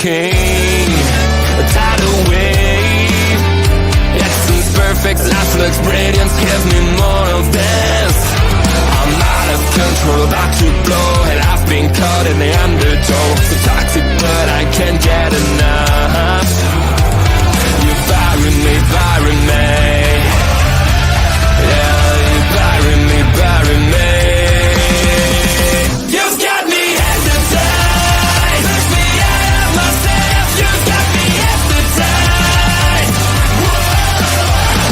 king, a tidal wave. Essence perfect, life looks brilliant. Give me more of this. I'm out of control, about to blow, and I've been caught in the undertow. So toxic, but I can't get enough. You're firing me, firing me. Yeah, you're firing me, firing me. You've got me hypnotized. Push me out of myself. You've got me hypnotized. Whoa.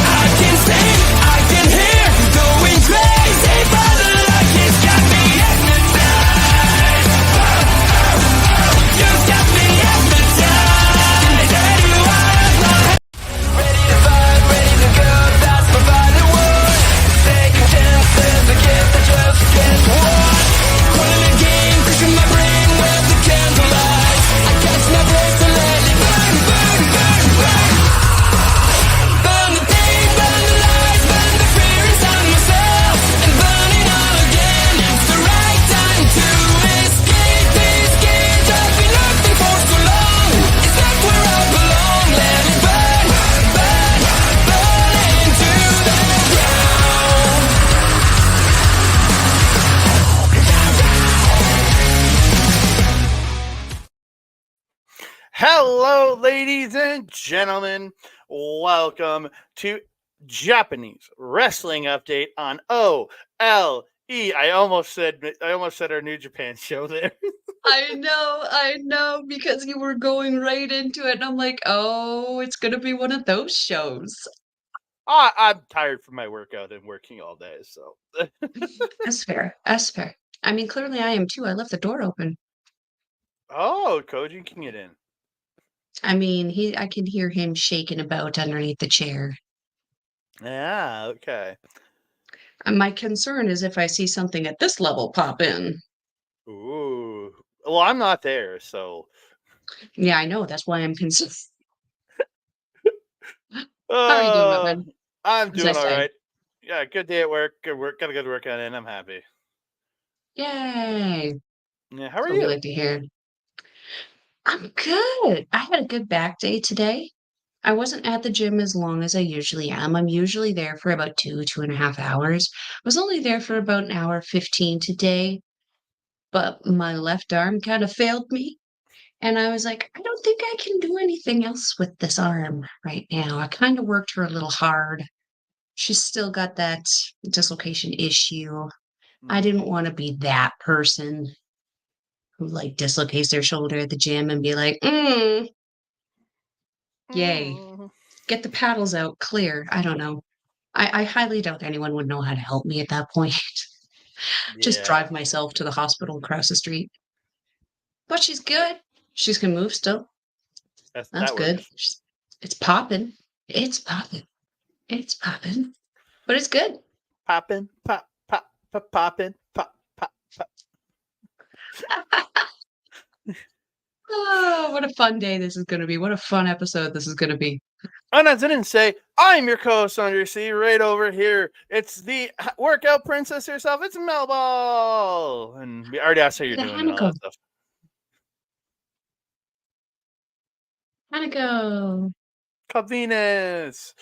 I can see, I can hear, going crazy, but the luck has got me hypnotized. You've got me hypnotized. Can I tell you I'm ready to fight, ready to go? That's my final word. Taking chances, a gift that just can't walk. Calling a game, pushing my brain with the candlelight. I catch my breath and let it burn, burn, burn, burn. Burn the pain, burn the lies, burn the fear inside myself. And burn it all again. It's the right time to escape this cage. I've been looking for so long. It's not where I belong. Let it burn, burn, burn into the ground. Hello, ladies and gentlemen. Welcome to Japanese Wrestling Update on OLE. I almost said our New Japan show there. I know, because you were going right into it, and I'm like, oh, it's gonna be one of those shows. I'm tired from my workout and working all day, so That's fair. That's fair. I mean, clearly I am too. I left the door open. oh, Koji can get in. I mean, I can hear him shaking about underneath the chair. Yeah, okay. And my concern is if I see something at this level pop in. Ooh. Well, I'm not there, so Yeah, I know. That's why I'm concerned. How are you doing, my bud? I'm As doing I all say. right. Yeah, good day at work. Good work. Got a good workout in. I'm happy. Yay. Yeah, how are That's what we you? like to hear. I'm good. I had a good back day today. I wasn't at the gym as long as I usually am. I'm usually there for about 2.5 hours. I was only there for about an hour 15 today, but my left arm kind of failed me. And I was like, I don't think I can do anything else with this arm right now. I kind of worked her a little hard. She's still got that dislocation issue. I didn't want to be that person who like dislocates their shoulder at the gym and be like, yay, get the paddles out, clear. I don't know. I highly doubt anyone would know how to help me at that point. Just Yeah. drive myself to the hospital across the street. But she's good. She can move still. That's that good. works. It's popping. It's popping. It's popping. But it's good. Popping, pop, pop, pop, popping, pop, pop, pop. Oh, what a fun day this is going to be. What a fun episode this is going to be. And as I didn't say, I'm your co-host, Andre. See right over here. It's the workout princess herself. It's Melball. And we already asked how you're doing and all that stuff. Hanako. Venus.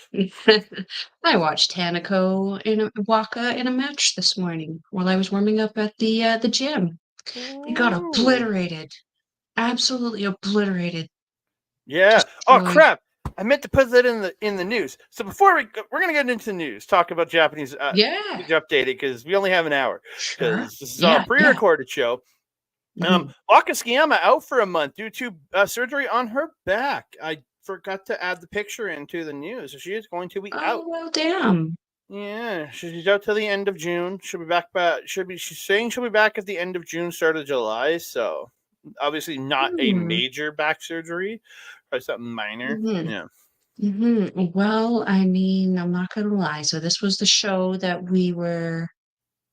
I watched Hanako in Waka in a match this morning while I was warming up at the gym. He got obliterated. Absolutely obliterated. Yeah. Oh crap! I meant to put that in the news. So before we're gonna get into the news, talk about Japanese updated because we only have an hour because this is a pre-recorded show. Waka Tsukiyama out for a month due to surgery on her back. I forgot to add the picture into the news. So she is going to be out. Oh well, damn. Yeah, she's out till the end of June. She'll be back. She's saying she'll be back at the end of June, start of July. So obviously not a major back surgery, probably something minor. Yeah. Well, I mean, I'm not gonna lie. So this was the show that we were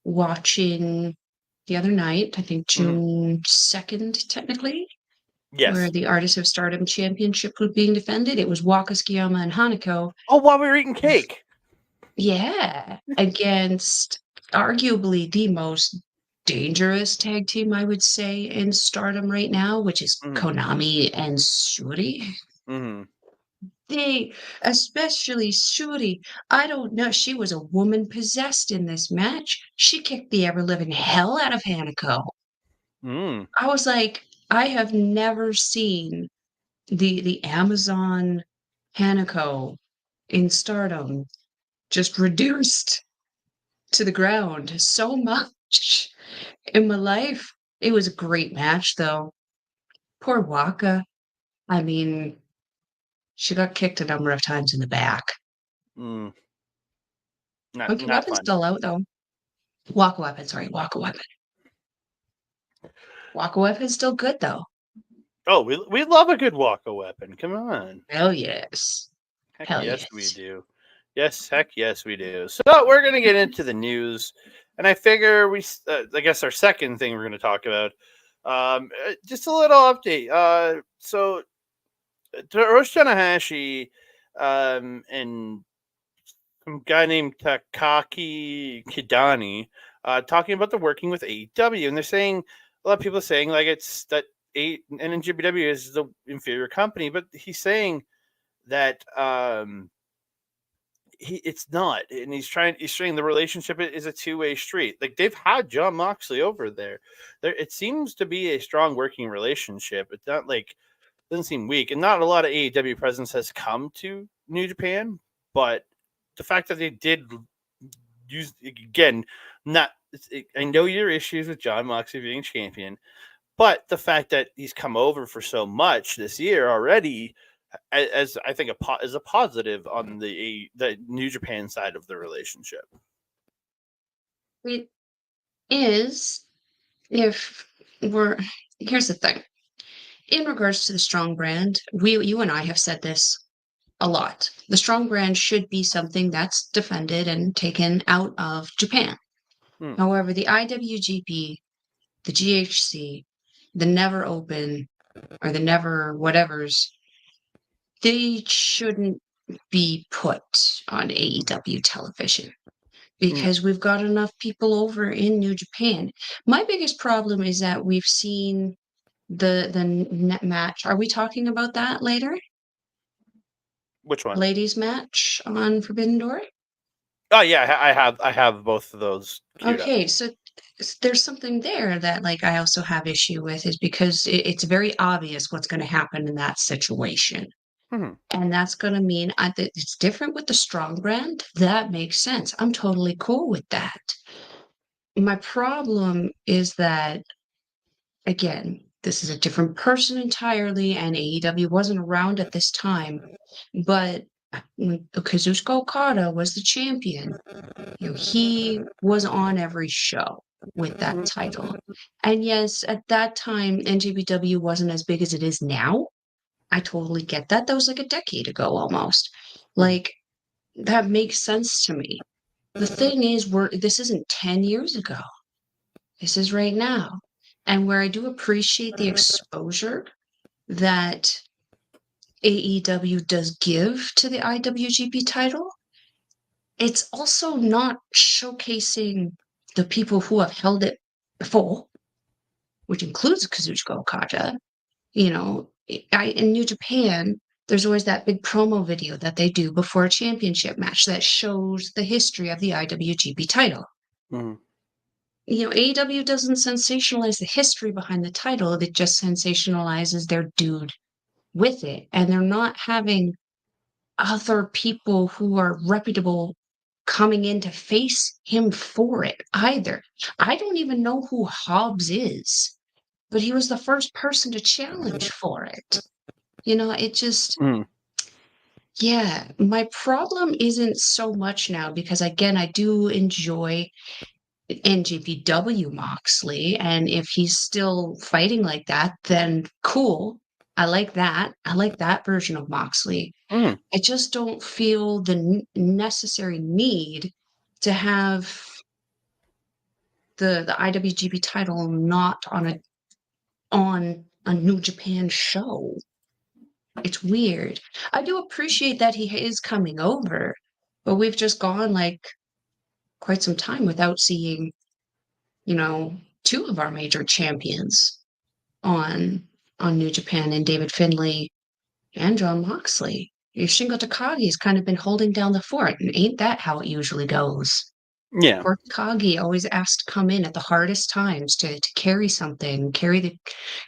watching the other night. I think June 2nd, technically. Yes. Where the Artists of Stardom Championship was being defended. It was Waka Tsukiyama and Hanako. Oh, while we were eating cake. Yeah, against arguably the most dangerous tag team, I would say, in Stardom right now, which is Konami and Shuri. They, especially Shuri, I don't know, she was a woman possessed in this match. She kicked the ever-living hell out of Hanako. I was like, I have never seen the Amazon Hanako in Stardom just reduced to the ground so much in my life. It was a great match, though. Poor Waka. I mean, she got kicked a number of times in the back. Not Weapon's fun. still out, though. Waka Weapon, sorry, Waka Weapon. Waka Weapon's still good, though. Oh, we love a good Waka Weapon. Come on. Hell yes. Heck Hell yes, yes. we do. Yes, heck yes, we do. So we're going to get into the news. And I figure I guess our second thing we're going to talk about, just a little update. So Hiroshi Tanahashi and some guy named Takaki Kidani talking about the working with AEW. And they're saying, a lot of people are saying, like, it's that NJPW is the inferior company. But he's saying that it's not, and he's saying the relationship is a two-way street. Like, they've had Jon Moxley over there. It seems to be a strong working relationship. It's not like, doesn't seem weak, and not a lot of AEW presence has come to New Japan, but the fact that they did use, again, I know your issues with Jon Moxley being champion, but the fact that he's come over for so much this year already, as I think is a positive on the New Japan side of the relationship. It is, if here's the thing. In regards to the strong brand, you and I have said this a lot. The strong brand should be something that's defended and taken out of Japan. However, the IWGP, the GHC, the Never Open, or the Never whatevers, they shouldn't be put on AEW television because we've got enough people over in New Japan. My biggest problem is that we've seen the net match. Are we talking about that later? Which one? Ladies match on Forbidden Door? Oh yeah, I have both of those queued Okay, up. so there's something there that, like, I also have issue with, is because it's very obvious what's going to happen in that situation. And that's going to mean that it's different with the strong brand. That makes sense. I'm totally cool with that. My problem is that, again, this is a different person entirely, and AEW wasn't around at this time. But when Kazuchika Okada was the champion, he was on every show with that title. And yes, at that time, NJPW wasn't as big as it is now. I totally get that. That was like a decade ago almost. Like, that makes sense to me. The thing is, this isn't 10 years ago. This is right now. And where I do appreciate the exposure that AEW does give to the IWGP title, it's also not showcasing the people who have held it before, which includes Kazuchika Okada. In New Japan, there's always that big promo video that they do before a championship match that shows the history of the IWGP title. AEW doesn't sensationalize the history behind the title. It just sensationalizes their dude with it. And they're not having other people who are reputable coming in to face him for it either. I don't even know who Hobbs is, but he was the first person to challenge for it. It just, yeah, my problem isn't so much now because, again, I do enjoy NJPW Moxley, and if he's still fighting like that, then cool. I like that. I like that version of Moxley. I just don't feel the necessary need to have the IWGP title not on a New Japan show. It's weird. I do appreciate that he is coming over, but we've just gone like quite some time without seeing, two of our major champions on New Japan, and David Finlay and John Moxley. Your Shingo Takagi's kind of been holding down the fort, and ain't that how it usually goes? Yeah. Poor Takagi always asked to come in at the hardest times to carry something, carry the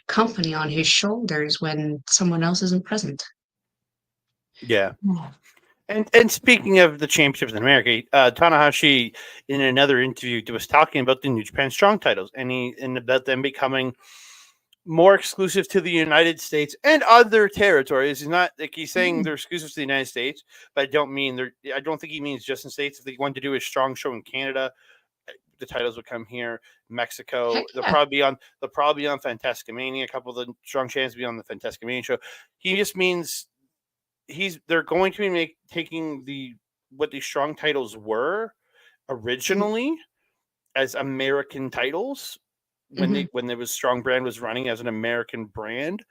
company on his shoulders when someone else isn't present. Yeah. And speaking of the championships in America, Tanahashi in another interview was talking about the New Japan Strong titles and about them becoming more exclusive to the United States and other territories. He's not like he's saying they're exclusive to the United States, but I don't think he means just in states. If they want to do a strong show in Canada, the titles would come here. Mexico, Heck they'll yeah. probably be on Fantastica Mania. A couple of the strong champs will be on the Fantastica Mania show. He just means they're going to be taking what these strong titles were originally as American titles when there was Strong Brand was running as an American brand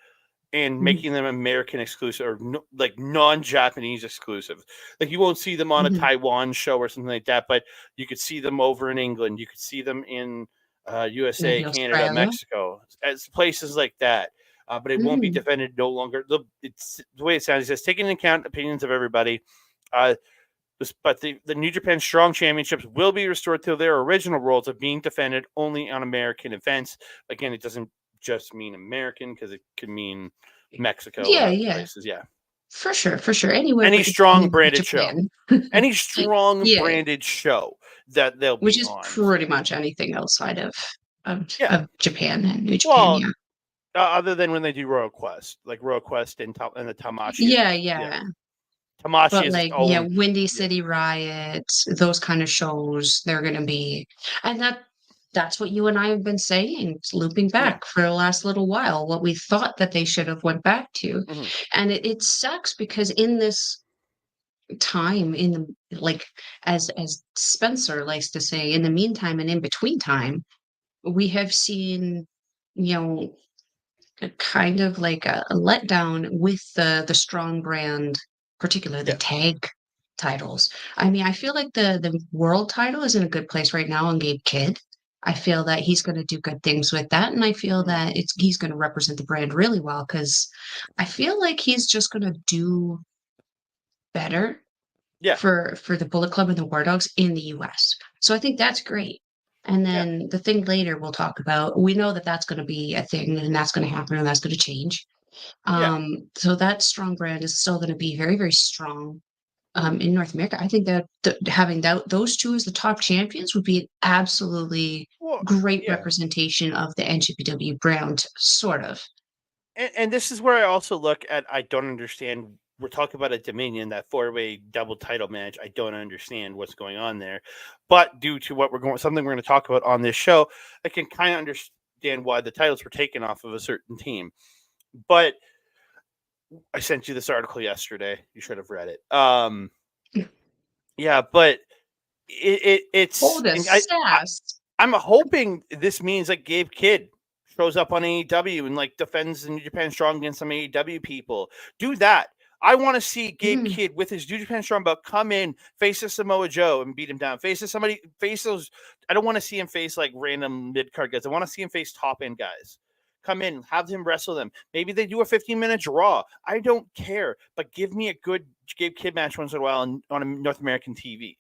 and making them American exclusive or like non-Japanese exclusive. Like you won't see them on a Taiwan show or something like that, but you could see them over in England. You could see them in USA, Maybe Canada, Australia. Mexico, as places like that. But it won't be defended no longer. It's the way it sounds. He says, taking into account opinions of everybody. But the New Japan Strong Championships will be restored to their original roles of being defended only on American events. Again, it doesn't just mean American because it could mean Mexico or other places. Yeah. For sure. Anywhere. Any strong branded Japan. show. Any strong branded show that they'll be Which is on. pretty much anything outside of Japan and New Japan. Well, other than when they do Royal Quest, like Royal Quest and the Tamashi. Yeah. Tamashi but is like its own, Windy City Riot, those kind of shows, they're gonna be, and that's what you and I have been saying, looping back for the last little while, what we thought that they should have went back to. And it sucks because in this time, in the like as Spencer likes to say, in the meantime and in between time, we have seen, a kind of like a letdown with the strong brand, particularly the tag titles. I mean, I feel like the world title is in a good place right now on Gabe Kidd. I feel that he's going to do good things with that, and I feel that he's going to represent the brand really well because I feel like he's just going to do better for the Bullet Club and the War Dogs in the US. So I think that's great. And then the thing later we'll talk about, we know that that's going to be a thing and that's going to happen and that's going to change. So that strong brand is still going to be very, very strong in North America. I think that having those two as the top champions would be an absolutely great representation of the NJPW brand, sort of. And this is where I also look at, I don't understand. We're talking about a Dominion, that 4-way double title match. I don't understand what's going on there. But due to something we're going to talk about on this show, I can kind of understand why the titles were taken off of a certain team. But I sent you this article yesterday. You should have read it. Yeah, but it's... I'm hoping this means like Gabe Kidd shows up on AEW and like defends the New Japan Strong against some AEW people. Do that. I want to see Gabe Kidd with his New Japan Strong belt come in, face a Samoa Joe and beat him down. Face those. I don't want to see him face like random mid-card guys. I want to see him face top-end guys. Come in, have him wrestle them. Maybe they do a 15-minute draw. I don't care. But give me a good Gabe Kidd match once in a while on a North American TV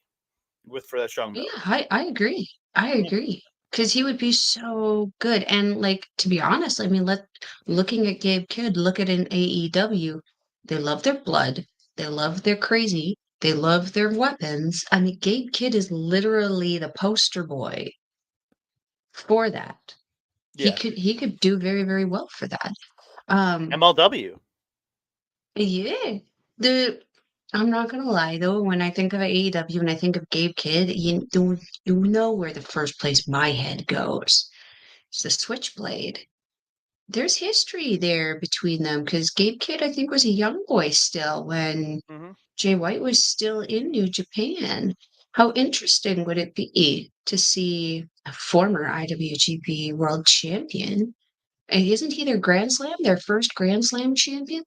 for that Strong belt. Yeah, I agree. I agree. Because he would be so good. And like, to be honest, I mean, looking at Gabe Kidd, look at an AEW. They love their blood. They love their crazy. They love their weapons. I mean, Gabe Kidd is literally the poster boy for that. Yeah. He could do very, very well for that. MLW. Yeah. I'm not gonna lie though, when I think of AEW and I think of Gabe Kidd, you know where the first place my head goes. It's the Switchblade. There's history there between them because Gabe Kidd, I think, was a young boy still when Jay White was still in New Japan. How interesting would it be to see a former IWGP World Champion? And isn't he their first Grand Slam champion?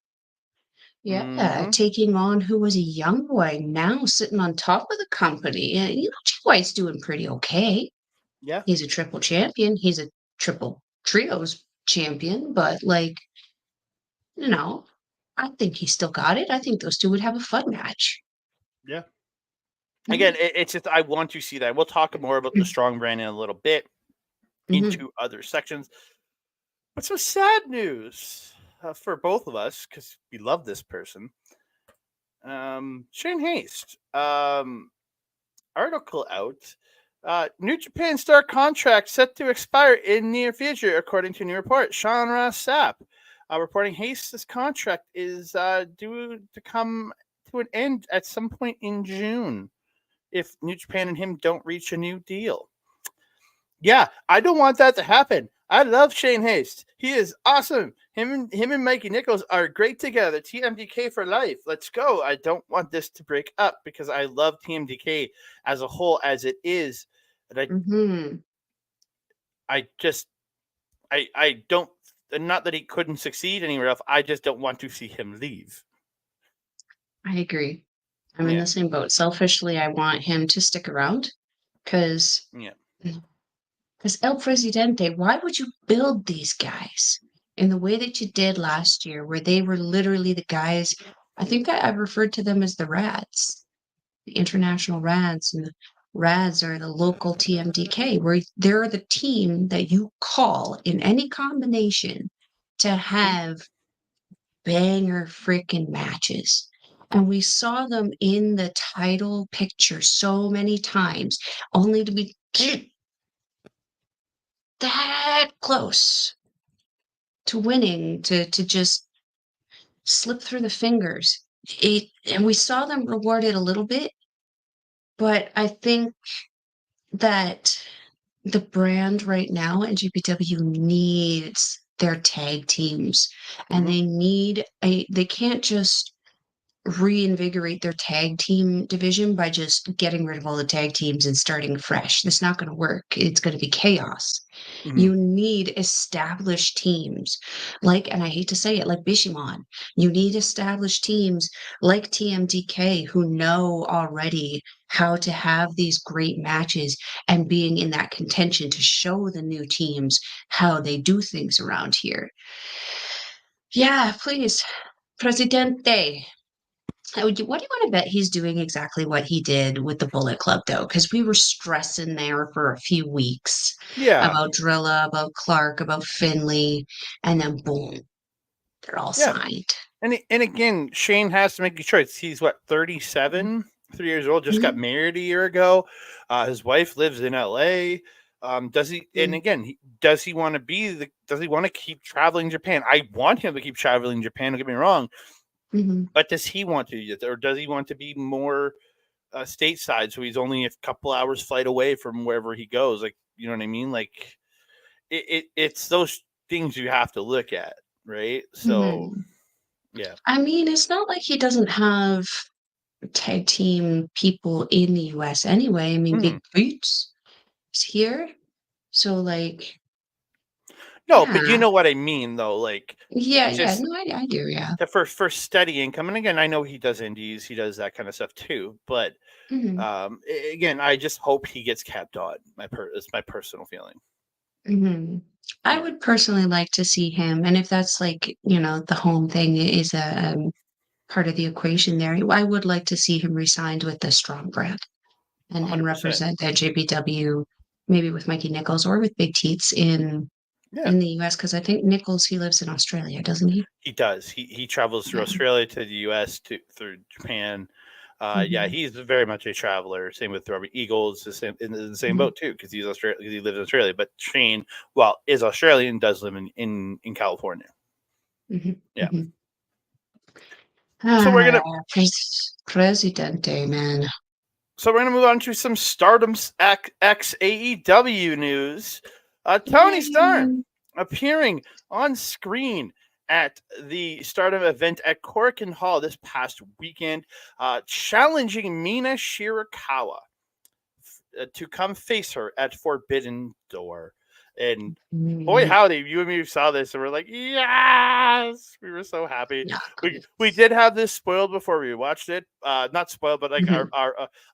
Yeah, taking on who was a young boy, now sitting on top of the company. And Jay White's doing pretty okay. Yeah. He's a triple champion. He's a triple trios champion, but like, I think he still got it. I think those two would have a fun match. Yeah. Again, it's just I want to see that. We'll talk more about the strong brand in a little bit into other sections. But some sad news for both of us because we love this person. Shane Haste. Article out. New Japan Star contract set to expire in near future, according to a new report. Sean Ross Sapp reporting Haste's contract is due to come to an end at some point in June if New Japan and him don't reach a new deal. Yeah, I don't want that to happen. I love Shane Haste. He is awesome. Him and Mikey Nichols are great together. TMDK for life. Let's go. I don't want this to break up because I love TMDK as a whole as it is. And I don't, not that he couldn't succeed anywhere else. I just don't want to see him leave. I agree. I'm in the same boat. Selfishly, I want him to stick around because El Presidente, why would you build these guys in the way that you did last year, where they were literally the guys? I think I referred to them as the Rads, the international Rads, and the Rads are the local TMDK, where they're the team that you call in any combination to have banger freaking matches. And we saw them in the title picture so many times, only to be that close to winning, to just slip through the fingers. And we saw them rewarded a little bit, but I think that the brand right now, NJPW, needs their tag teams, and they can't just reinvigorate their tag team division by just getting rid of all the tag teams and starting fresh. That's not going to work. It's going to be chaos. You need established teams and I hate to say it, like Bishamon. You need established teams like TMDK who know already how to have these great matches and being in that contention to show the new teams how they do things around here. Yeah, please, Presidente. What do you want to bet he's doing exactly what he did with the Bullet Club, though? Because we were stressing there for a few weeks about Drilla, about Clark, about Finley, and then boom, they're all signed. And again, Shane has to make a choice. He's 37, 3 years old, just got married a year ago. His wife lives in LA. Does he? And again, does he want to does he want to keep traveling Japan? I want him to keep traveling Japan. Don't get me wrong. But does he want to, or does he want to be more stateside? So he's only a couple hours flight away from wherever he goes. Like, you know what I mean? Like, it's those things you have to look at, right? So, yeah. I mean, it's not like he doesn't have tag team people in the US anyway. I mean, Big Boots is here, so no, but you know what I mean, though. Like, I do, yeah. For steady income, and again, I know he does indies, he does that kind of stuff too. But again, I just hope he gets kept on. It's my personal feeling. I would personally like to see him, and if that's the home thing is a part of the equation there, I would like to see him re-signed with the strong brand and represent NJPW, maybe with Mikey Nichols or with Big Teats in the US, because I think Nichols, he lives in Australia, doesn't he? He does. He travels through Australia to the US through Japan. Yeah, he's very much a traveler. Same with Robert Eagles, in the same boat too, because he lives in Australia. But Shane, is Australian, does live in California. Yeah. So we're gonna Presidente, man. So we're gonna move on to some Stardom's X AEW news. Tony Storm appearing on screen at the Stardom event at Korakuen Hall this past weekend, challenging Mina Shirakawa to come face her at Forbidden Door. And boy, howdy, you and me saw this and we're like, yes, we were so happy. We did have this spoiled before we watched it. Not spoiled, but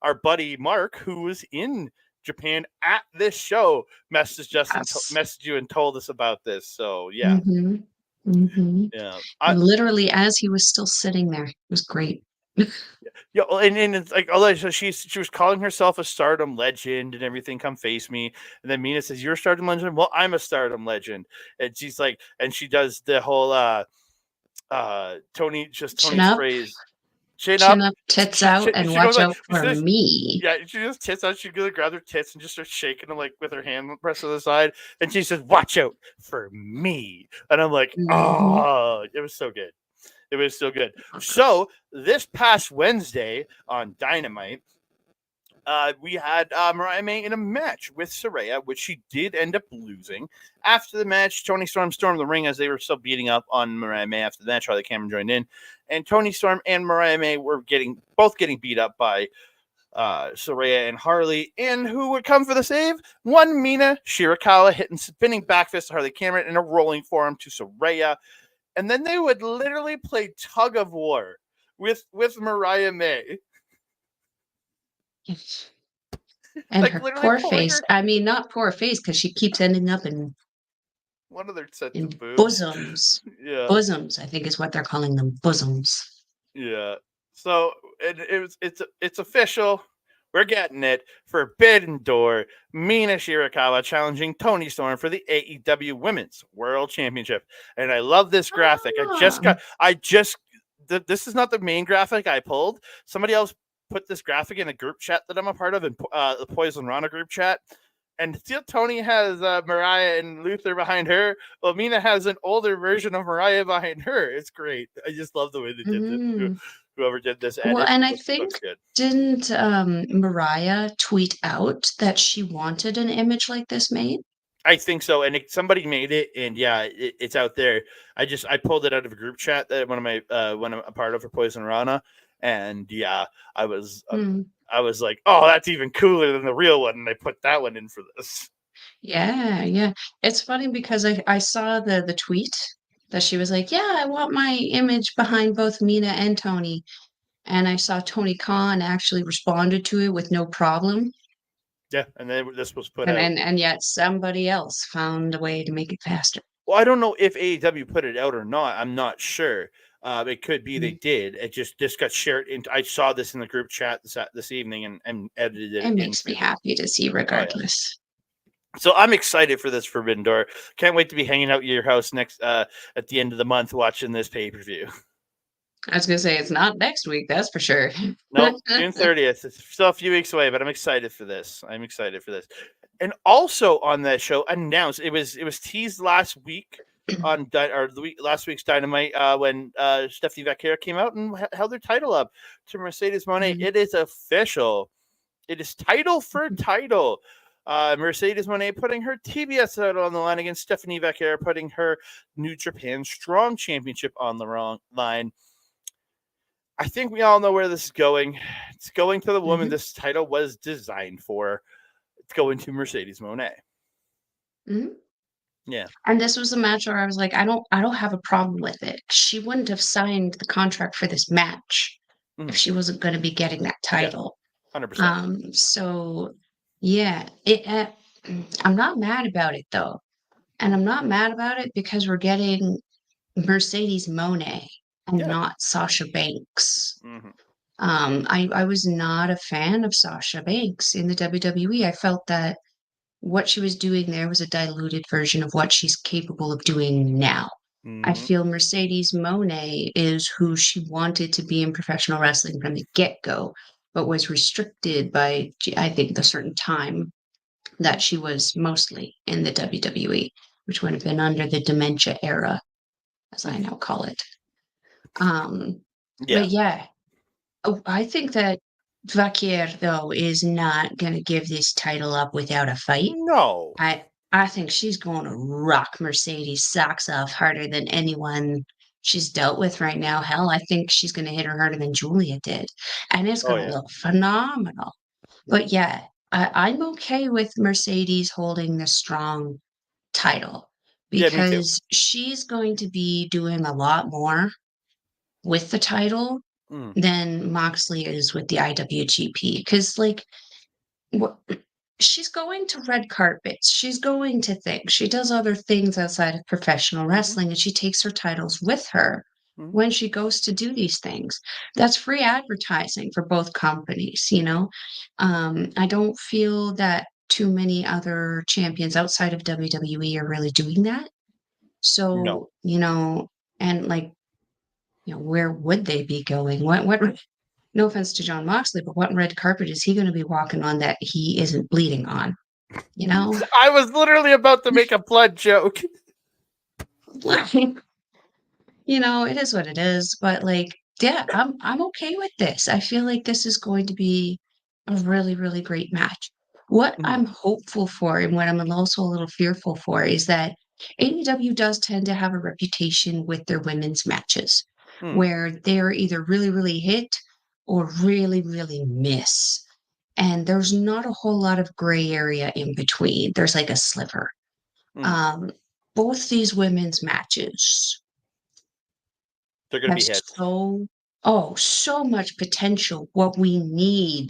our buddy Mark, who was in Japan at this show messaged you and told us about this. So yeah. Yeah. Literally as he was still sitting there. It was great. Yeah, and it's like, oh, so she was calling herself a Stardom legend and everything. Come face me, and then Mina says, "You're a Stardom legend." Well, I'm a Stardom legend, and she's like, and she does the whole Tony's phrase, chin up, tits out, and she watch goes like, out for me. Yeah, she just tits out. She goes grab her tits and just starts shaking them like with her hand pressed to the side, and she says, "Watch out for me," and I'm like, oh, it was so good. It was so good. So this past Wednesday on Dynamite, we had Mariah May in a match with Saraya, which she did end up losing. After the match, Toni Storm stormed the ring as they were still beating up on Mariah May after the match. Charlie Cameron joined in, and Toni Storm and Mariah May were both getting beat up by Saraya and Harley. And who would come for the save? One Mina Shirakawa hitting spinning back fist to Harley Cameron and a rolling forearm to Saraya. And then they would literally play tug of war with Mariah May. And like her poor face. I mean, not poor face, because she keeps ending up in one of their sets of bosoms. Yeah. Bosoms, I think is what they're calling them. Bosoms. Yeah. So it's official. We're getting it. Forbidden Door. Mina Shirakawa challenging Toni Storm for the AEW Women's World Championship. And I love this graphic. This is not the main graphic I pulled. Somebody else put this graphic in a group chat that I'm a part of, in the Poison Rana group chat. And still Tony has Mariah and Luther behind her. Well, Mina has an older version of Mariah behind her. It's great. I just love the way they did this. Whoever did this edit. Well, and I think, didn't Mariah tweet out that she wanted an image like this made? I think so, and somebody made it, and yeah, it's out there. I pulled it out of a group chat that when I'm a part of for Poison Rana, and yeah, I was like, oh, that's even cooler than the real one, and I put that one in for this. Yeah. It's funny because I saw the tweet that she was like, yeah, I want my image behind both Mina and Tony. And I saw Tony Khan actually responded to it with no problem. Yeah, and then this was put out. And yet somebody else found a way to make it faster. Well, I don't know if AEW put it out or not. I'm not sure. It could be they did. It just got shared. I saw this in the group chat this evening and edited it. It makes me happy to see regardless. Oh, yeah. So I'm excited for this Forbidden Door. Can't wait to be hanging out at your house next at the end of the month watching this pay-per-view. I was going to say, it's not next week, that's for sure. No, June 30th. It's still a few weeks away, but I'm excited for this. And also on that show, announced, it was teased last week on last week's Dynamite when Stephanie Vaquera came out and held her title up to Mercedes Moné. It is official. It is title for title. Mercedes Moné putting her TBS title on the line against Stephanie Vaquera, putting her New Japan Strong Championship on the line. I think we all know where this is going. It's going to the woman this title was designed for. It's going to Mercedes Moné. Yeah. And this was a match where I was like, I don't have a problem with it. She wouldn't have signed the contract for this match if she wasn't going to be getting that title. Yeah, 100%. So yeah, I'm not mad about it though. And I'm not mad about it because we're getting Mercedes Moné and not Sasha Banks. I was not a fan of Sasha Banks in the WWE. I felt that what she was doing there was a diluted version of what she's capable of doing now. I feel Mercedes Moné is who she wanted to be in professional wrestling from the get-go, but was restricted by, I think, the certain time that she was mostly in the WWE, which would have been under the dementia era, as I now call it. But yeah, I think that Vaquer, though, is not going to give this title up without a fight. No. I think she's going to rock Mercedes' socks off harder than anyone she's dealt with right now. Hell, I think she's going to hit her harder than Julia did. And it's going to look phenomenal. But yeah, I'm okay with Mercedes holding the Strong title because she's going to be doing a lot more with the title than Moxley is with the IWGP. Because, like, she's going to red carpets. She's going to things. She does other things outside of professional wrestling, and she takes her titles with her when she goes to do these things. That's free advertising for both companies, you know? I don't feel that too many other champions outside of WWE are really doing that. No. So, you know, and like, you know, where would they be going? What no offense to John Moxley, but what red carpet is he going to be walking on that he isn't bleeding on? You know? I was literally about to make a blood joke. Like, you know, it is what it is, but like, yeah, I'm okay with this. I feel like this is going to be a really, really great match. What I'm hopeful for and what I'm also a little fearful for is that AEW does tend to have a reputation with their women's matches where they're either really, really hit or really, really miss. And there's not a whole lot of gray area in between. There's like a sliver. Um, both these women's matches They're going to be have hits. so much potential. What we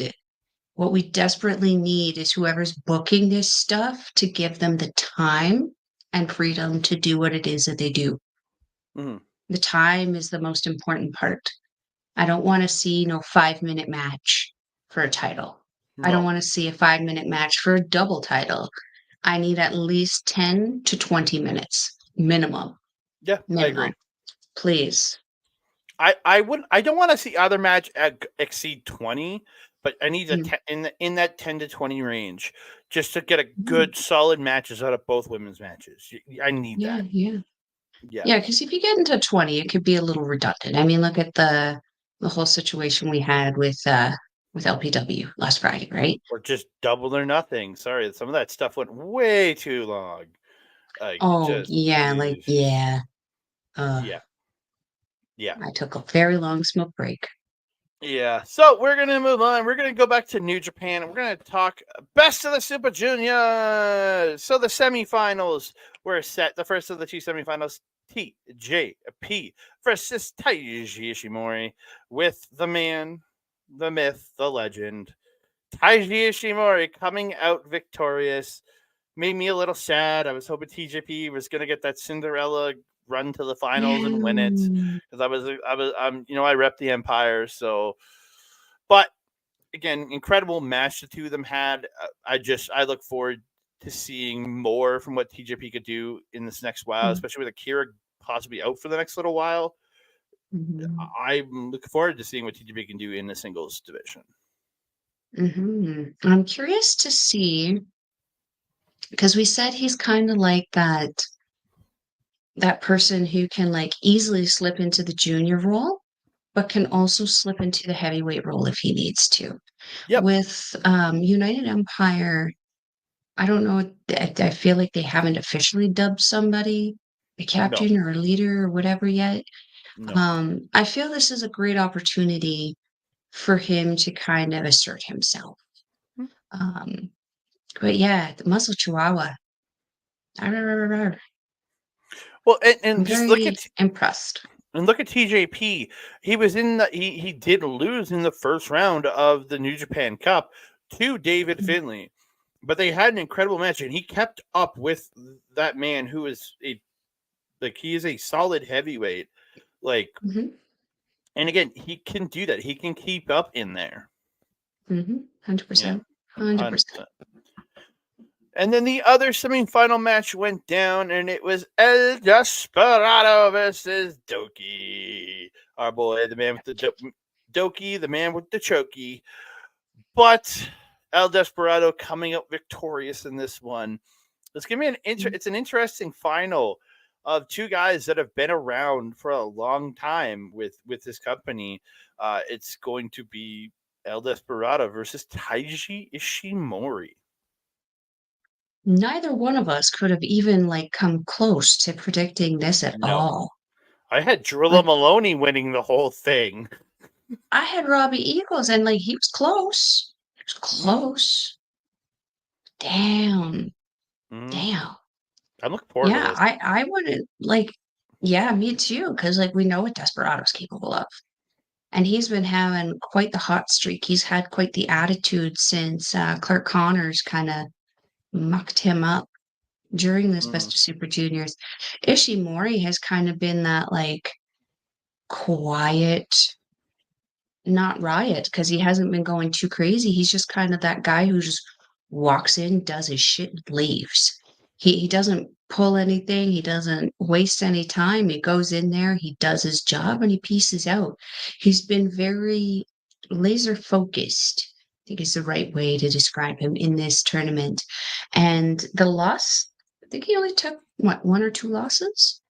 desperately need is whoever's booking this stuff to give them the time and freedom to do what it is that they do. The time is the most important part. I don't want to see no 5-minute match for a title. I don't No. want to see a 5-minute match for a double title. I need at least 10 to 20 minutes minimum. Yeah, I agree. Please. I don't want to see either match exceed 20, but I need in that 10 to 20 range just to get a good solid matches out of both women's matches. I need that. Yeah, because if you get into 20, it could be a little redundant. I mean, look at the whole situation we had with LPW last Friday, right? Or just double or nothing. Sorry, some of that stuff went way too long. Like, Oh, just yeah, like, yeah. Yeah. I took a very long smoke break. Yeah. So we're gonna move on. We're gonna go back to New Japan and we're gonna talk best of the Super Juniors. So the semifinals were set. The first of the two semifinals, TJP versus Taiji Ishimori, with the man, the myth, the legend, Taiji Ishimori coming out victorious. Made me a little sad. I was hoping TJP was gonna get that Cinderella run to the finals and win it, because I rep the Empire. So, but again, incredible match the two of them had. I look forward to seeing more from what TJP could do in this next while, especially with Akira possibly out for the next little while. I'm looking forward to seeing what TJP can do in the singles division. I'm curious to see, because we said he's kind of like that person who can like easily slip into the junior role, but can also slip into the heavyweight role if he needs to. Yep. With United Empire, I don't know. I feel like they haven't officially dubbed somebody a captain or a leader or whatever yet. No. I feel this is a great opportunity for him to kind of assert himself. But yeah, the Muscle Chihuahua. Well, and I'm just very impressed. And look at TJP. He was he did lose in the first round of the New Japan Cup to David Finlay, but they had an incredible match, and he kept up with that man who is he is a solid heavyweight. And again, he can do that. He can keep up in there. 100%. 100%. And then the other semifinal match went down, and it was El Desperado versus Doki. Our boy, the man with the Doki, the man with the chokey. But El Desperado coming out victorious in this one. It's gonna be it's an interesting final of two guys that have been around for a long time with this company. It's going to be El Desperado versus Taiji Ishimori. Neither one of us could have even like come close to predicting this at all. I had Drilla Maloney winning the whole thing. I had Robbie Eagles, and like he was close. He was close. Damn. Damn. I look forward to this. I wouldn't like. Yeah, me too. Because like we know what Desperado's capable of, and he's been having quite the hot streak. He's had quite the attitude since Clark Connors kind of mucked him up during this Best of Super Juniors. Ishimori has kind of been that like quiet, not riot, because he hasn't been going too crazy. He's just kind of that guy who just walks in, does his shit, and leaves. He doesn't pull anything. He doesn't waste any time. He goes in there, he does his job, and he pieces out. He's been very laser focused. I think is the right way to describe him in this tournament. And the loss, I think he only took what, 1 or 2 losses?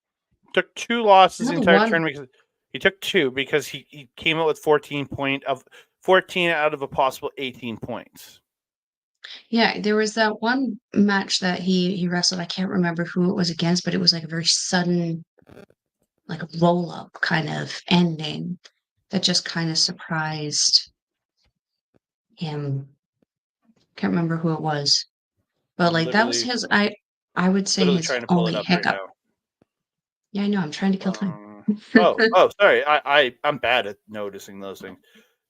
Took 2 losses the entire one. tournament. He took 2 because he came out with 14 out of a possible 18 points. Yeah, there was that one match that he wrestled. I can't remember who it was against, but it was like a very sudden, like a roll up kind of ending that just kind of surprised him. Can't remember who it was, but like that was his. I would say Literally his trying to pull it only up right hiccup. now. Yeah, I know. I'm trying to kill time. Sorry. I'm bad at noticing those things.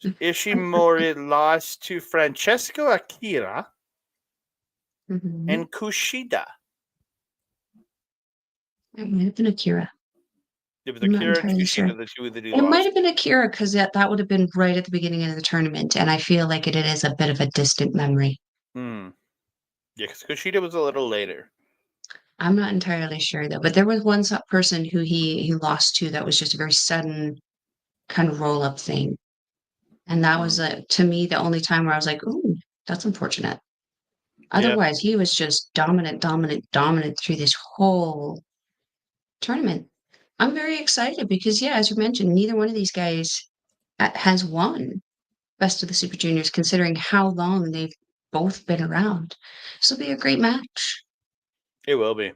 Ishimori lost to Francesco Akira and Kushida. It might have been Akira. It was Akira and Kushida, the two that he lost. It might have been Akira because that would have been right at the beginning of the tournament, and I feel like it is a bit of a distant memory. Yeah, because Kushida was a little later. I'm not entirely sure though, but there was one person who he lost to that was just a very sudden kind of roll up thing, and that was to me the only time where I was like, "Ooh, that's unfortunate." Otherwise, he was just dominant through this whole tournament. I'm very excited because, yeah, as you mentioned, neither one of these guys has won Best of the Super Juniors, considering how long they've both been around. This will be a great match. It will be.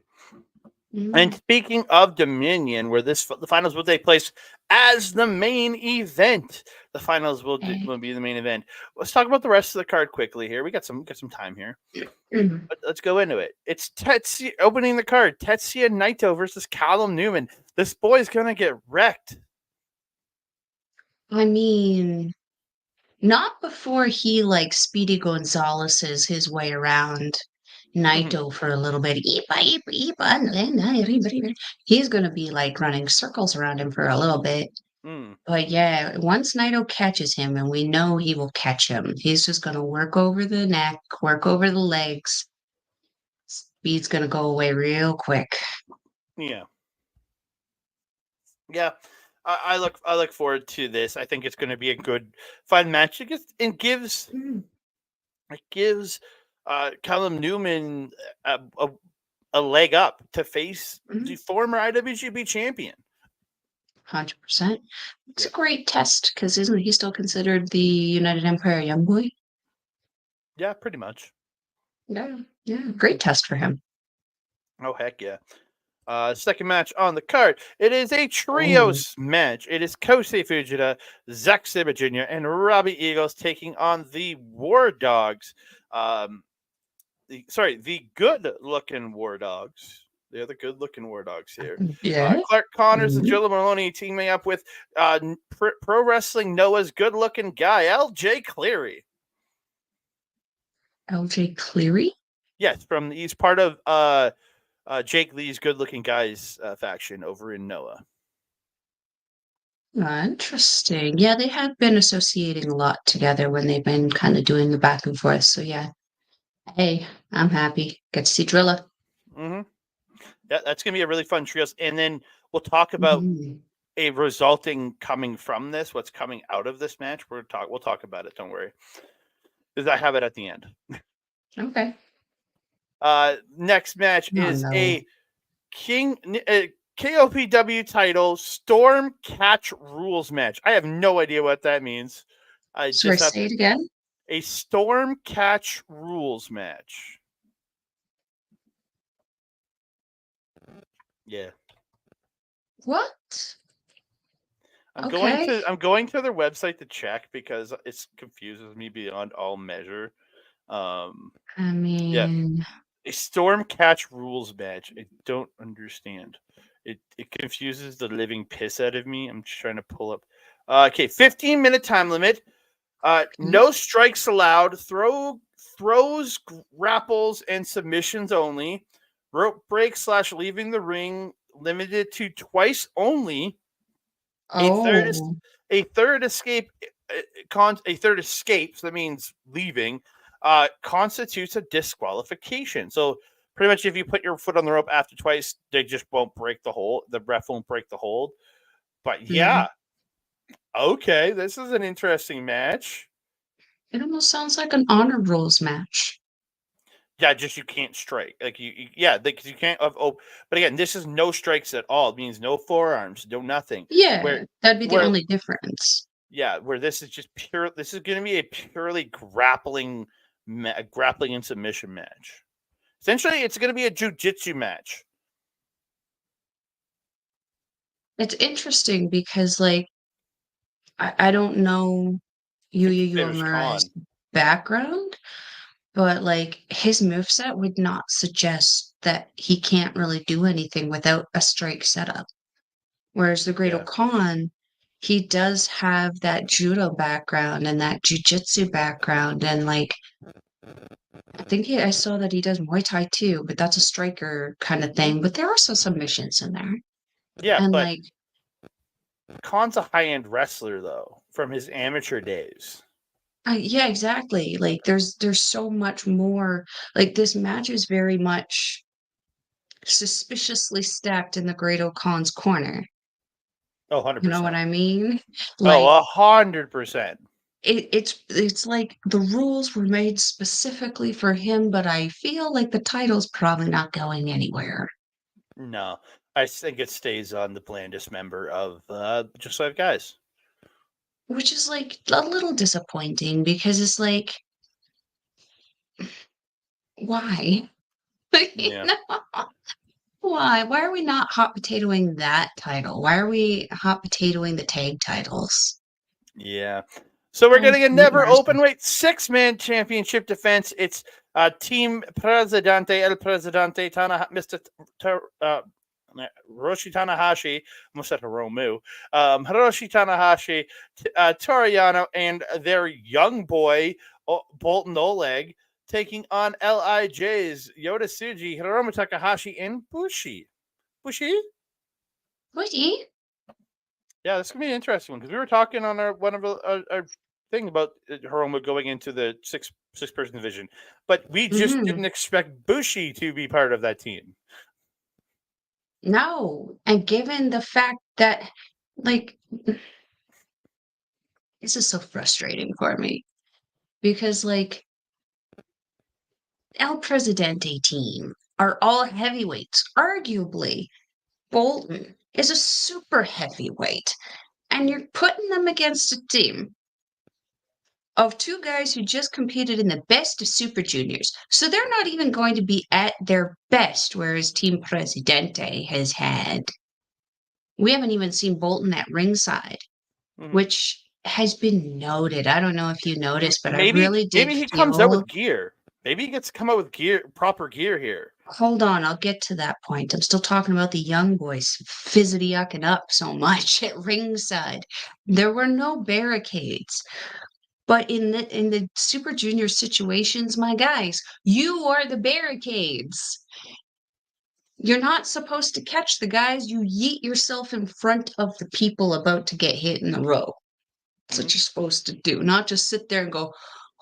And speaking of Dominion, where the finals will take place as the main event, the finals will be the main event. Let's talk about the rest of the card quickly here. We got some time here. Let's go into it. It's Tetsuya opening the card. Tetsuya Naito versus Callum Newman. This boy's gonna get wrecked. I mean, not before he like Speedy Gonzalez's his way around Naito for a little bit. He's going to be like running circles around him for a little bit. But yeah, once Naito catches him, and we know he will catch him, he's just going to work over the neck, work over the legs. Speed's going to go away real quick. Yeah. I look forward to this. I think it's going to be a good, fun match. It gives Callum Newman a leg up to face the former IWGP champion. 100%. It's a great test because isn't he still considered the United Empire young boy? Yeah, pretty much. Yeah, great test for him. Oh heck yeah! Second match on the card. It is a trios match. It is Kosei Fujita, Zack Sabre Jr., and Robbie Eagles taking on the War Dogs. The good-looking War Dogs. They're the good-looking War Dogs here. Yeah. Clark Connors and Joe Maloney teaming up with Pro Wrestling Noah's good-looking guy, LJ Cleary. LJ Cleary? Yes, he's part of Jake Lee's good-looking guys faction over in Noah. Interesting. Yeah, they have been associating a lot together when they've been kind of doing the back and forth. So yeah. Hey, I'm happy. Get to see Drilla. Yeah, that's gonna be a really fun trios. And then we'll talk about a resulting coming from this, what's coming out of this match. We'll talk about it, don't worry. Because I have it at the end. Okay. Next match is a KOPW title Storm Catch Rules match. I have no idea what that means. Say it again. A Storm Catch Rules match. Yeah. What? I'm going to their website to check because it confuses me beyond all measure. I mean, a Storm Catch Rules match. I don't understand. It confuses the living piss out of me. I'm just trying to pull up. Okay, 15-minute time limit. No strikes allowed. Throws, grapples, and submissions only. Rope break / leaving the ring limited to twice only. A third escape. A third escape. So that means leaving. Constitutes a disqualification. So pretty much, if you put your foot on the rope after twice, they just won't break the hold. The ref won't break the hold. But yeah, okay, this is an interesting match. It almost sounds like an Honor Rules match. Yeah, just you can't strike. Like because you can't. But again, this is no strikes at all. It means no forearms, no nothing. Yeah, that'd be the only difference. Yeah, where this is just pure. This is going to be a purely grappling and submission match. Essentially, it's going to be a jiu-jitsu match. It's interesting because, like, I don't know Yuya Uemura's background, but like his moveset would not suggest that he can't really do anything without a strike setup. Whereas the Great Khan, he does have that judo background and that jiu-jitsu background, and like I think I saw that he does Muay Thai too, but that's a striker kind of thing. But there are some submissions in there. Yeah, and but like Khan's a high-end wrestler though, from his amateur days. Yeah, exactly. Like there's so much more. Like this match is very much suspiciously stacked in the Great Khan's corner. Oh, 100%. You know what I mean? Like 100%. It's like the rules were made specifically for him, but I feel like the title's probably not going anywhere. No, I think it stays on the blandest member of Just 5 Guys. Which is like a little disappointing because it's like, why? Yeah. Why? Why are we not hot potatoing that title? Why are we hot potatoing the tag titles? Yeah. So we're getting a never openweight 6-man championship defense. It's Team Presidente, El Presidente, Mr. Hiroshi Tanahashi, almost said Hiromu, Hiroshi Tanahashi, Toriano, and their young boy, Bolton Oleg, taking on LIJ's Yota Tsuji, Hiromu Takahashi, and Bushi. Bushi? Yeah, this is gonna be an interesting one because we were talking on our thing about Hiromu going into the six person division, but we just didn't expect Bushi to be part of that team. No, and given the fact that, like, this is so frustrating for me because, like, El Presidente team are all heavyweights. Arguably, Bolton is a super heavyweight, and you're putting them against a team of two guys who just competed in the best of Super Juniors. So they're not even going to be at their best, whereas Team Presidente has had. We haven't even seen Bolton at ringside, which has been noted. I don't know if you noticed, but I really did. Maybe he comes out with gear. Maybe he gets to come out with proper gear here. Hold on, I'll get to that point. I'm still talking about the young boys fizzity-yucking up so much at ringside. There were no barricades. But in the Super Junior situations, my guys, you are the barricades. You're not supposed to catch the guys. You yeet yourself in front of the people about to get hit in the row. That's what you're supposed to do. Not just sit there and go,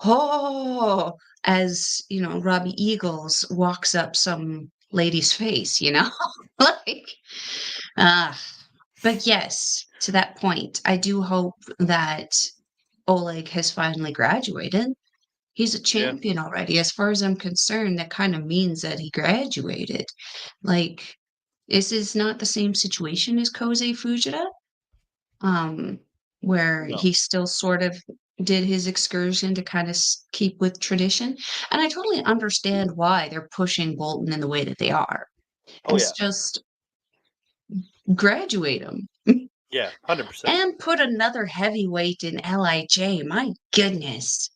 oh, as, you know, Robbie Eagles walks up some lady's face, you know? But yes, to that point, I do hope that Oleg has finally graduated. He's a champion already. As far as I'm concerned, that kind of means that he graduated. Like, this is not the same situation as Kosei Fujita, where he still sort of did his excursion to kind of keep with tradition. And I totally understand why they're pushing Bolton in the way that they are. It's just graduate him. Yeah, 100%. And put another heavyweight in LIJ. My goodness.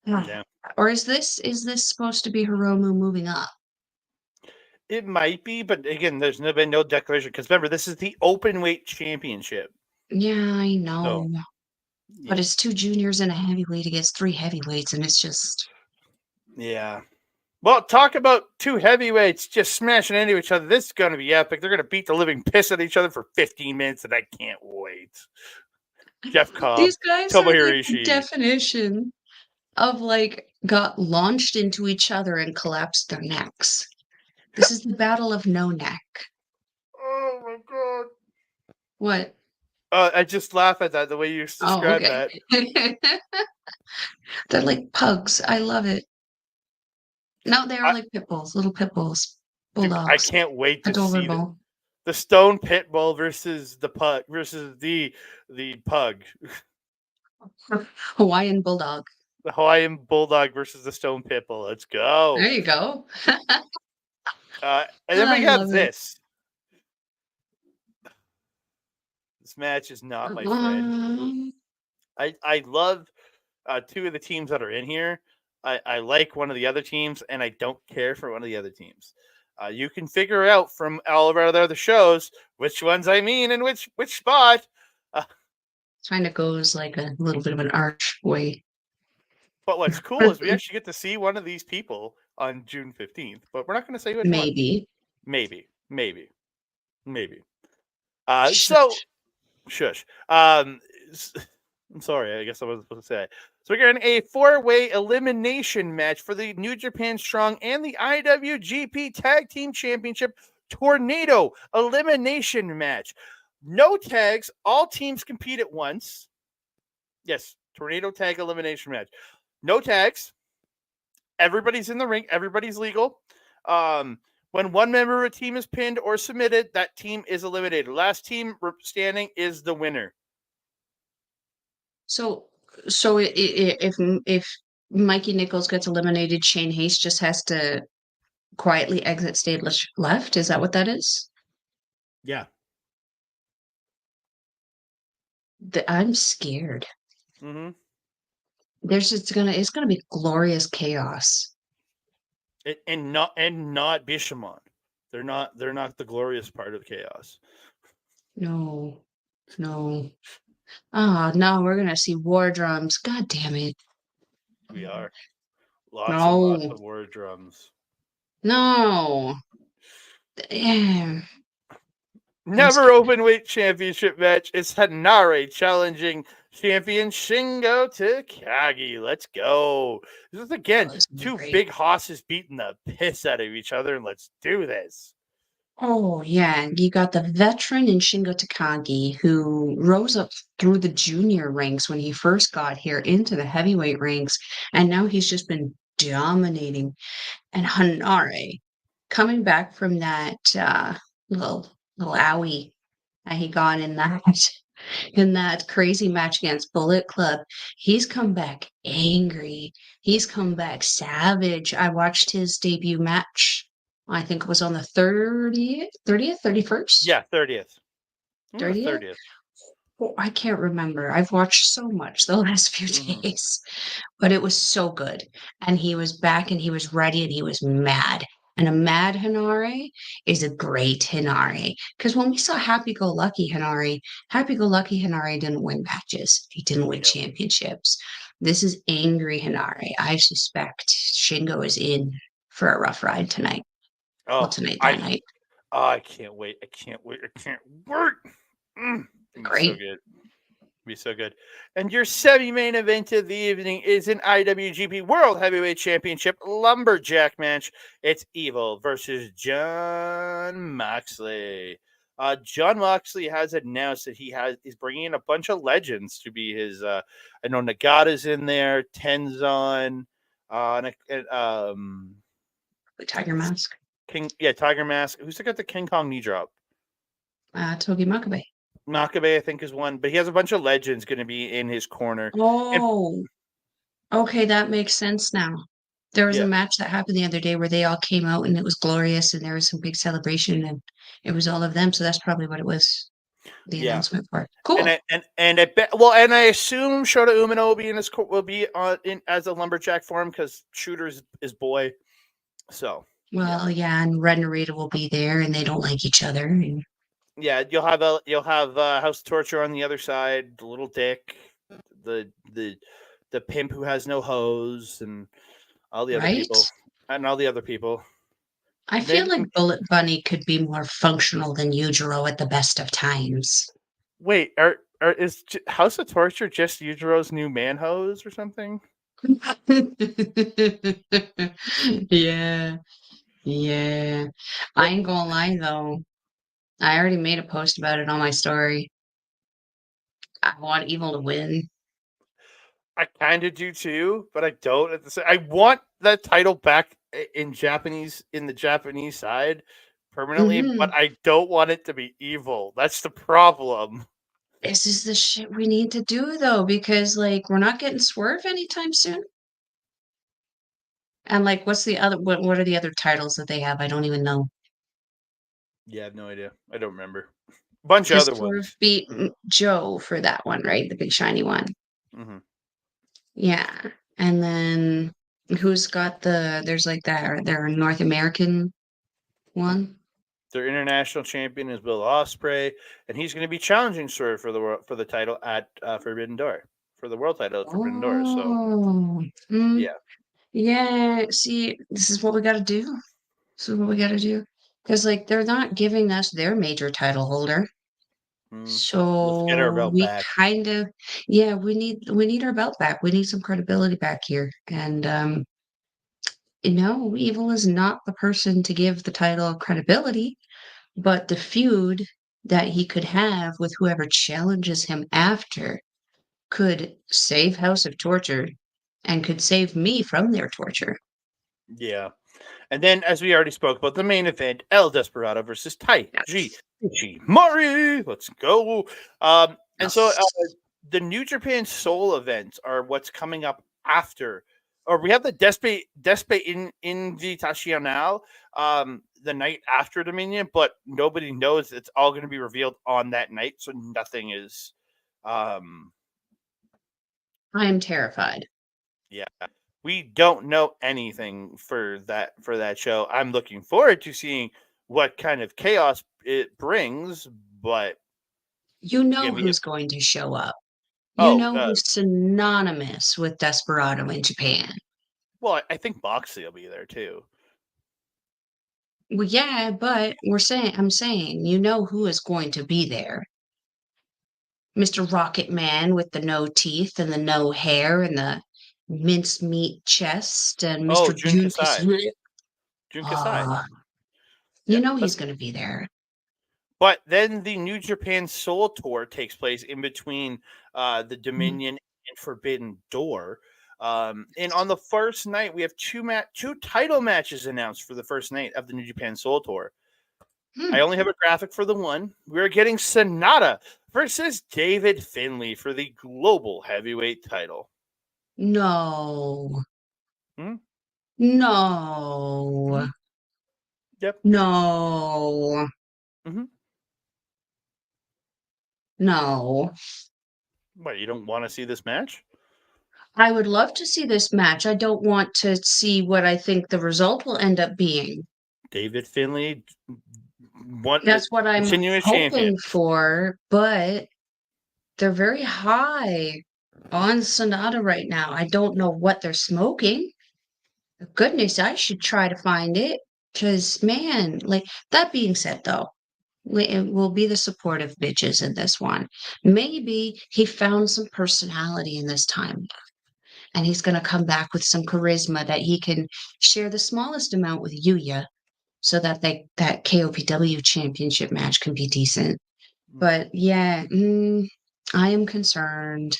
Yeah. Or is this supposed to be Hiromu moving up? It might be, but again, there's been no declaration because remember, this is the open weight championship. Yeah, I know. So, But yeah. it's 2 juniors and a heavyweight against 3 heavyweights, and it's just Yeah. Well, talk about two heavyweights just smashing into each other. This is going to be epic. They're going to beat the living piss out of each other for 15 minutes, and I can't wait. Jeff Cobb, these guys are Tomohiro like the Ishii. definition of, like, got launched into each other and collapsed their necks. This is the battle of no neck. Oh my god. What? I just laugh at that, the way you Oh, describe okay. that. They're like pugs. I love it. No, they are I, like pit bulls, little pit bulls, dude, I bulldogs, can't wait to see adorable. the Stone Pit Bull versus the pug versus the pug. Hawaiian bulldog. The Hawaiian Bulldog versus the Stone Pit Bull. Let's There go. you go. And then we I have love it. this. This match is not my friend. Um, I love two of the teams that are in here. I like one of the other teams, and I don't care for one of the other teams. You can figure out from all of our other shows which ones I mean and which spot. kind of goes like a little bit of an archway. But what's cool is we actually get to see one of these people on June 15th, but we're not going to say which one. Maybe. Maybe. So Shush. shush. I'm sorry. I guess I wasn't supposed to say it. So we're getting a 4-way elimination match for the New Japan Strong and the IWGP Tag Team Championship Tornado elimination match. No tags. All teams compete at once. Yes, Tornado Tag elimination match. No tags. Everybody's in the ring. Everybody's legal. When one member of a team is pinned or submitted, that team is eliminated. Last team standing is the winner. So, if Mikey Nichols gets eliminated, Shane Hayes just has to quietly exit stage left. Is that what that is? Yeah. I'm scared. Mm-hmm. It's gonna be glorious chaos. And not Bishamon. They're not the glorious part of chaos. No. Oh no, we're gonna see war drums. God damn it. We are lots and lots No. of war drums. No. Damn. Never open weight championship match. It's Hanare challenging champion Shingo Takagi. Let's go. This is again two Great. big hosses beating the piss out of each other, and let's do this. Oh, yeah. You got the veteran in Shingo Takagi who rose up through the junior ranks when he first got here into the heavyweight ranks, and now he's just been dominating. And Hanare coming back from that little owie that he got in that crazy match against Bullet Club. He's come back angry. He's come back savage. I watched his debut match. I think it was on the 30th, 31st? Yeah, 30th. 30th? 30th. Oh, I can't remember. I've watched so much the last few days, but it was so good. And he was back and he was ready and he was mad. And a mad Hinare is a great Hinare. Because when we saw Happy Go Lucky Hinare didn't win matches. He didn't win championships. This is angry Hinare. I suspect Shingo is in for a rough ride tonight. Oh, That night. I can't wait. I can't wait. Great. Be so good. And your semi-main event of the evening is an IWGP World Heavyweight Championship Lumberjack match. It's Evil versus Jon Moxley. Jon Moxley has announced that he's bringing in a bunch of legends to be his. I know Nagata's in there, Tenzon, Tiger Mask. Tiger Mask. Who's got the King Kong knee drop? Togi Makabe. Makabe, I think, is one, but he has a bunch of legends going to be in his corner. Oh, okay, that makes sense now. There was a match that happened the other day where they all came out and it was glorious and there was some big celebration and it was all of them. So that's probably what it was. The announcement for. Cool. And I assume Shota Umino will be in as a lumberjack form because Shooter's his boy. So and Red Narita will be there and they don't like each other. And Yeah, you'll have House of Torture on the other side, the little dick, the the the pimp who has no hose, and all the other right? people, and all the other people. I feel Then like Bullet Bunny could be more functional than Yujiro at the best of times. wait, House of Torture just Yujiro's new man hose or something? Yeah, yeah. I What? ain't gonna lie though. I already made a post about it on my story. I want Evil to win. I kind of do too, but I don't at the same. I want that title back in the Japanese side permanently, but Hmm. I don't want it to be evil. That's the problem. This is the shit we need to do though, because like we're not getting Swerve anytime soon. And like, what's the other? What are the other titles that they have? I don't even know. Yeah, I have no idea. I don't remember. Bunch of Because other Swerve ones. beat Joe for that one, right? The big shiny one. Hmm. Yeah. And then who's got there's like their North American one? Their international champion is Will Ospreay, and he's going to be challenging Swerve for the title at Forbidden Door, for the world title at Forbidden Door. So Oh. Mm, yeah. yeah. See, this is what we got to do. This is what we got to do. Because like they're not giving us their major title holder. Let's get our So belt we back. kind of, yeah, we need our belt back. We need some credibility back here. And Evil is not the person to give the title credibility, but the feud that he could have with whoever challenges him after could save House of Torture and could save me from their torture. Yeah. And then, as we already spoke about, the main event, El Desperado versus Taiji Yes. Ishimori. Let's go. And so Yes. the New Japan Soul events are what's coming up after. Or we have the Despe Invitational the night after Dominion, but nobody knows it's all going to be revealed on that night. So nothing is. I am terrified. Yeah. We don't know anything for that show. I'm looking forward to seeing what kind of chaos it brings, but You know again, we have who's going to show up. You oh, know who's synonymous with Desperado in Japan. well, I think Moxley will be there too. Well, yeah, but I'm saying, you know who is going to be there. Mr. Rocket Man with the no teeth and the no hair and the mincemeat chest and Oh, Mr. Jun Jun Kasai. Kasai. Jun Kasai. Ah, you Yeah, know he's that's. going to be there. But then the New Japan Soul Tour takes place in between the Mm, Dominion and Forbidden Door. And on the first night, we have two title matches announced for the first night of the New Japan Soul Tour. I mm. only have a graphic for the one. We're getting Sonata versus David Finlay for the global heavyweight title. No, Hmm? no, Hmm. Yep. no, Hmm. no. What, you don't want to see this match? I would love to see this match. I don't want to see what I think the result will end up being. David Finlay, one That's what I'm continuous champion. hoping for, but they're very high on Sonata right now. I don't know what they're smoking. Goodness, I should try to find it. Because, man, like, that being said, though, we'll be the supportive bitches in this one. Maybe he found some personality in this time, and he's going to come back with some charisma that he can share the smallest amount with Yuya so that that KOPW championship match can be decent. But yeah, I am concerned.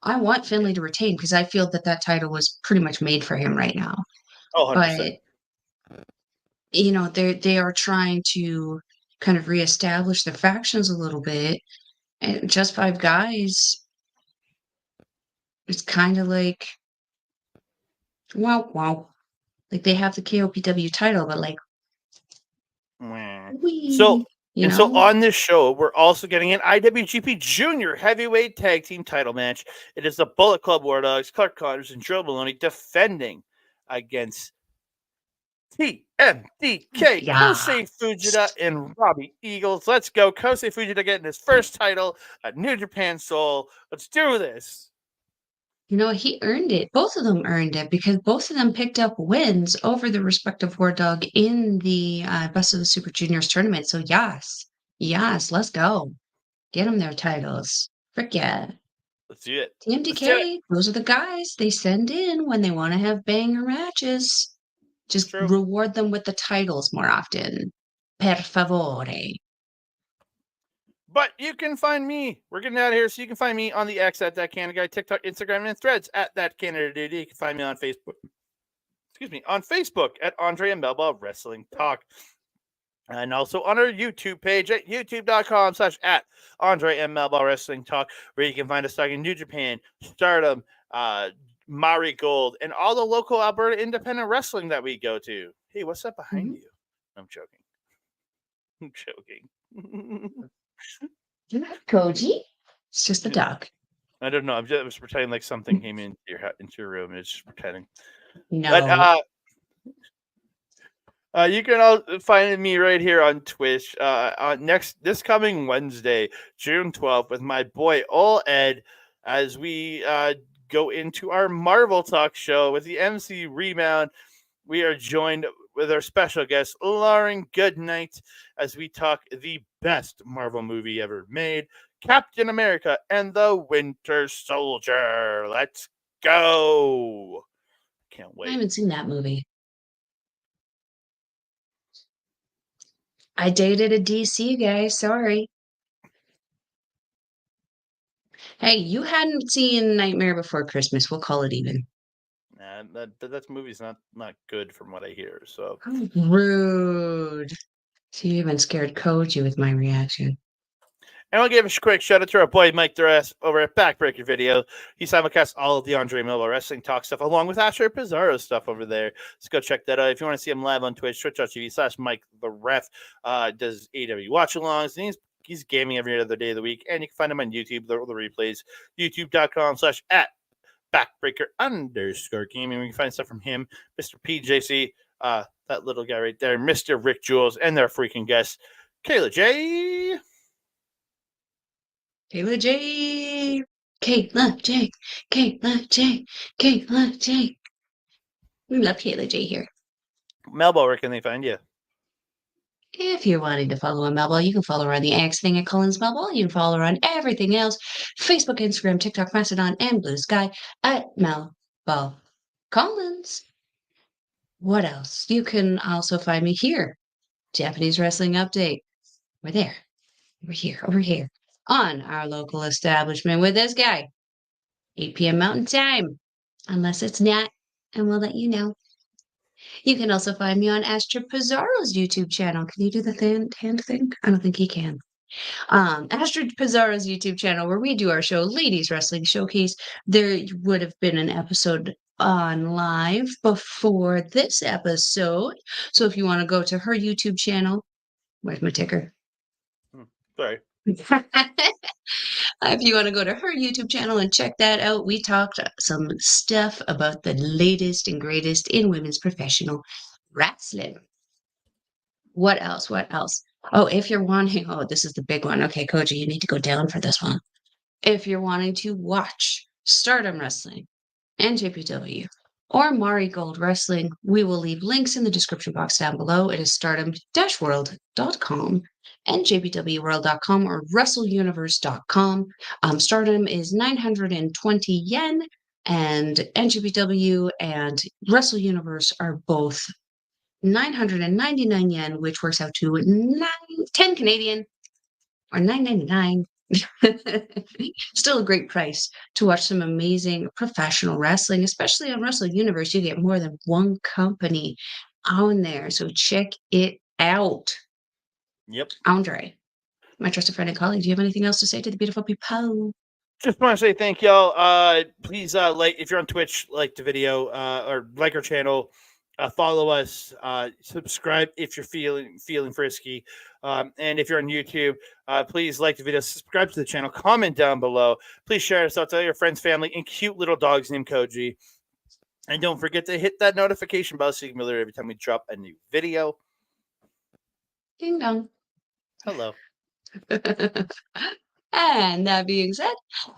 I want Finley to retain because I feel that that title was pretty much made for him right now. Oh, 100%. But they are trying to kind of reestablish their factions a little bit. And just five guys, it's kind of like wow, wow. Like they have the KOPW title, but like So, we, so on this show, we're also getting an IWGP Junior Heavyweight Tag Team title match. It is the Bullet Club War Dogs, Clark Connors, and Joe Maloney defending against TMDK, Yeah. Kosei Fujita and Robbie Eagles. Let's go. Kosei Fujita getting his first title at New Japan Soul. Let's do this. He earned it. Both of them earned it because both of them picked up wins over the respective War Dog in the Best of the Super Juniors tournament. So yes, let's go. Get them their titles. Frick yeah. Let's do it. TMDK, those are the guys they send in when they want to have banger matches. Just reward them with the titles more often. Per favore. But you can find me. We're getting out of here, so you can find me on the X at That Canada Guy, TikTok, Instagram, and Threads at That Canada Dude. You can find me on Facebook. On Facebook at Andre Melball Wrestling Talk. And also on our YouTube page at youtube.com/ at Andre Melball Wrestling Talk, where you can find us talking New Japan, Stardom, Mari Gold, and all the local Alberta independent wrestling that we go to. Hey, what's that behind you? I'm joking. You're not Koji. It's just the dog. I don't know. I'm just pretending like something came into your room. It's just pretending. No. But you can all find me right here on Twitch this coming Wednesday, June 12th, with my boy Ol Ed, as we go into our Marvel Talk show with the MC Rebound. We are joined with our special guest, Lauren Goodnight, as we talk the best Marvel movie ever made, Captain America and the Winter Soldier. Let's go. Can't wait. I haven't seen that movie. I dated a DC guy. Sorry. Hey, you hadn't seen Nightmare Before Christmas. We'll call it even. Nah, that movie's not good from what I hear. So rude. So you even scared Koji with my reaction. And I'll give a quick shout out to our boy Mike Duress over at Backbreaker Video. He simulcasts all of the Andre Melball Wrestling Talk stuff along with Asher Pizarro stuff over there. So go check that out. If you want to see him live on Twitch, twitch.tv/Mike the Ref does AW watch alongs, and he's gaming every other day of the week. And you can find him on YouTube, the replays, youtube.com/at @backbreaker_gaming. We can find stuff from him, Mr. PJC, that little guy right there, Mr. Rick Jules, and their freaking guests, Kayla J. Kayla J. Kayla J. Kayla J. Kayla J. We love Kayla J here. Melball, where can they find you? If you're wanting to follow a Melball, you can follow her on the X thing at Collins Melball. You can follow her on everything else, Facebook, Instagram, TikTok, Mastodon, and Blue Sky at Melball Collins. What else? You can also find me here, Japanese Wrestling Update. We're there. Over here. On our local establishment with this guy. 8 p.m. Mountain Time. Unless it's not, and we'll let you know. You can also find me on Astra Pizarro's YouTube channel. Can you do the hand thing? I don't think he can. Astra Pizarro's YouTube channel, where we do our show, Ladies Wrestling Showcase. There would have been an episode on live before this episode. So if you want to go to her YouTube channel, where's my ticker? Sorry. If you want to go to her YouTube channel and check that out, we talked some stuff about the latest and greatest in women's professional wrestling. What else? Oh, if you're wanting, this is the big one. Okay, Koji, you need to go down for this one. If you're wanting to watch Stardom Wrestling, NJPW, or Mari Gold Wrestling, we will leave links in the description box down below. It is stardom-world.com, njpwworld.com, or wrestleuniverse.com. Stardom is 920 yen, and NJPW and Wrestle Universe are both 999 yen, which works out to 10 Canadian, or $9.99. Still a great price to watch some amazing professional wrestling, especially on Wrestle Universe. You get more than one company on there, so check it out. Yep. Andre, my trusted friend and colleague, do you have anything else to say to the beautiful people? Just want to say thank y'all. Please like if you're on Twitch, like the video, or like our channel. Follow us, subscribe if you're feeling frisky, and if you're on YouTube, please like the video, subscribe to the channel, comment down below. Please share us out to all your friends, family, and cute little dogs named Koji. And don't forget to hit that notification bell so you can be alerted every time we drop a new video. Ding dong. Hello. And that being said,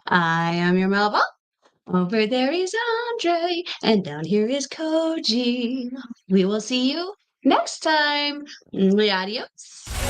I am your Melball. Over there is Andre, and down here is Koji. We will see you next time. Adios.